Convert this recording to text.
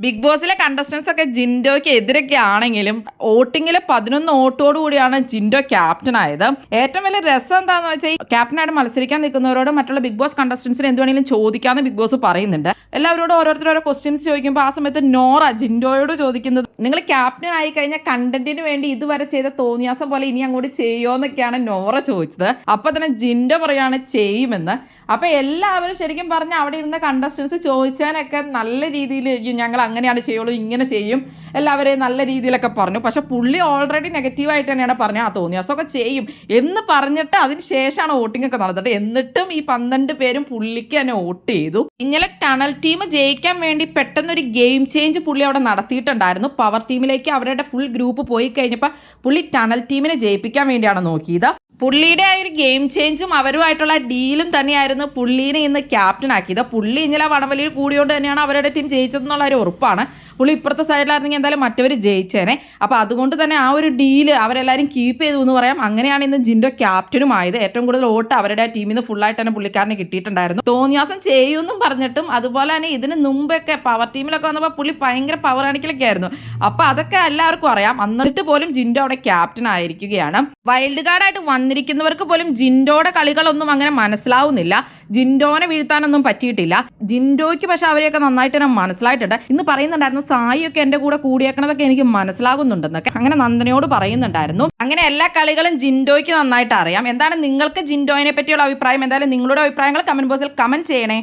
Big ബോസിലെ contestants ഒക്കെ ജിൻഡോയ്ക്ക് എതിരൊക്കെ ആണെങ്കിലും വോട്ടിങ്ങിൽ 11 വോട്ടോടു കൂടിയാണ് ജിൻഡോ ക്യാപ്റ്റൻ ആയത്. ഏറ്റവും വലിയ രസം എന്താണെന്ന് വെച്ചാൽ ക്യാപ്റ്റനായിട്ട് മത്സരിക്കാൻ നിൽക്കുന്നവരോട് മറ്റുള്ള ബിഗ് ബോസ് കണ്ടസ്റ്റൻസിന് എന്ത് വേണമെങ്കിലും ചോദിക്കാമെന്ന് ബിഗ് ബോസ് പറയുന്നുണ്ട്. എല്ലാവരോടും ഓരോ ക്വസ്റ്റ്യൻസ് ചോദിക്കുമ്പോൾ ആ സമയത്ത് നോറ ജിൻഡോയോട് ചോദിക്കുന്നത്, നിങ്ങൾ ക്യാപ്റ്റൻ ആയി കഴിഞ്ഞാൽ കണ്ടന്റിന് വേണ്ടി ഇതുവരെ ചെയ്ത തോന്നിയാസം പോലെ ഇനി അങ്ങോട്ട് ചെയ്യുമോന്നൊക്കെയാണ് നോറ ചോദിച്ചത്. അപ്പൊ തന്നെ ജിൻഡോ പറയാണ് ചെയ്യുമെന്ന്. അപ്പൊ എല്ലാവരും ശരിക്കും പറഞ്ഞാൽ അവിടെ ഇരുന്ന കണ്ടസ്റ്റൻസ് ചോദിച്ചാനൊക്കെ നല്ല രീതിയിൽ ഞങ്ങൾ അങ്ങനെയാണ് ചെയ്യുള്ളൂ, ഇങ്ങനെ ചെയ്യും, എല്ലാവരെയും നല്ല രീതിയിലൊക്കെ പറഞ്ഞു. പക്ഷെ പുള്ളി ഓൾറെഡി നെഗറ്റീവായിട്ട് തന്നെയാണ് പറഞ്ഞത്, ആ തോന്നിയാസമൊക്കെ ചെയ്യും എന്ന് പറഞ്ഞിട്ട് അതിന് ശേഷമാണ് വോട്ടിംഗ് ഒക്കെ നടന്നത്. എന്നിട്ടും ഈ 12 പേരും പുള്ളിക്ക് തന്നെ വോട്ട് ചെയ്തു. ഇന്നലെ ടണൽ ടീം ജയിക്കാൻ വേണ്ടി പെട്ടെന്നൊരു ഗെയിം ചേഞ്ച് പുള്ളി അവിടെ നടത്തിയിട്ടുണ്ടായിരുന്നു. പവർ ടീമിലേക്ക് അവരുടെ ഫുൾ ഗ്രൂപ്പ് പോയി കഴിഞ്ഞപ്പോൾ പുള്ളി ടണൽ ടീമിനെ ജയിപ്പിക്കാൻ വേണ്ടിയാണ് നോക്കിയത്. പുള്ളിയുടെ ആ ഒരു ഗെയിം ചേഞ്ചും അവരുമായിട്ടുള്ള ഡീലും തന്നെയായിരുന്നു പുള്ളീനെ ഇന്ന് ക്യാപ്റ്റൻ ആക്കിയത്. പുള്ളി ഇന്നലെ വടംവലിയിൽ കൂടിയോണ്ട് തന്നെയാണ് അവരുടെ ടീം ജയിച്ചതെന്നുള്ള ഒരു ഉറപ്പാണ്. പുള്ളി ഇപ്പുറത്തെ സൈഡിലായിരുന്നെങ്കിൽ എന്തായാലും മറ്റവർ ജയിച്ചേനെ. അപ്പോൾ അതുകൊണ്ട് തന്നെ ആ ഒരു ഡീല് അവരെല്ലാവരും കീപ്പ് ചെയ്തു എന്ന് പറയാം. അങ്ങനെയാണ് ഇന്ന് ജിൻഡോ ക്യാപ്റ്റനും ആയത്. ഏറ്റവും കൂടുതൽ വോട്ട് അവരുടെ ടീമിൽ നിന്ന് ഫുള്ളായിട്ട് തന്നെ പുള്ളിക്കാരന് കിട്ടിയിട്ടുണ്ടായിരുന്നു. തോന്നിയാസം ചെയ്യുമെന്നും പറഞ്ഞിട്ടും അതുപോലെ തന്നെ ഇതിന് മുമ്പൊക്കെ പവർ ടീമിലൊക്കെ വന്നപ്പോൾ പുള്ളി ഭയങ്കര പവർ കാണിക്കലൊക്കെ ആയിരുന്നു. അപ്പോൾ അതൊക്കെ എല്ലാവർക്കും അറിയാം. എന്നിട്ട് പോലും ജിൻഡോ അവിടെ ക്യാപ്റ്റൻ ആയിരിക്കുകയാണ്. വൈൽഡ് കാർഡായിട്ട് വന്നിരിക്കുന്നവർക്ക് പോലും ജിൻഡോയുടെ കളികളൊന്നും അങ്ങനെ മനസ്സിലാവുന്നില്ല. ജിൻഡോനെ വീഴ്ത്താനൊന്നും പറ്റിയിട്ടില്ല. ജിൻഡോയ്ക്ക് പക്ഷെ അവരെയൊക്കെ നന്നായിട്ട് തന്നെ മനസ്സിലായിട്ടുണ്ട്. ഇന്ന് പറയുന്നുണ്ടായിരുന്നു, സായിയൊക്കെ എൻ്റെ കൂടെ കൂടിയേക്കണതൊക്കെ എനിക്ക് മനസ്സിലാകുന്നുണ്ടെന്നൊക്കെ അങ്ങനെ നന്ദനയോട് പറയുന്നുണ്ടായിരുന്നു. അങ്ങനെ എല്ലാ കളികളും ജിൻഡോയ്ക്ക് നന്നായിട്ട് അറിയാം. എന്താണ് നിങ്ങൾക്ക് ജിൻഡോയിനെ പറ്റിയുള്ള അഭിപ്രായം? എന്തായാലും നിങ്ങളുടെ അഭിപ്രായങ്ങൾ കമന്റ് ബോക്സിൽ കമന്റ് ചെയ്യണേ.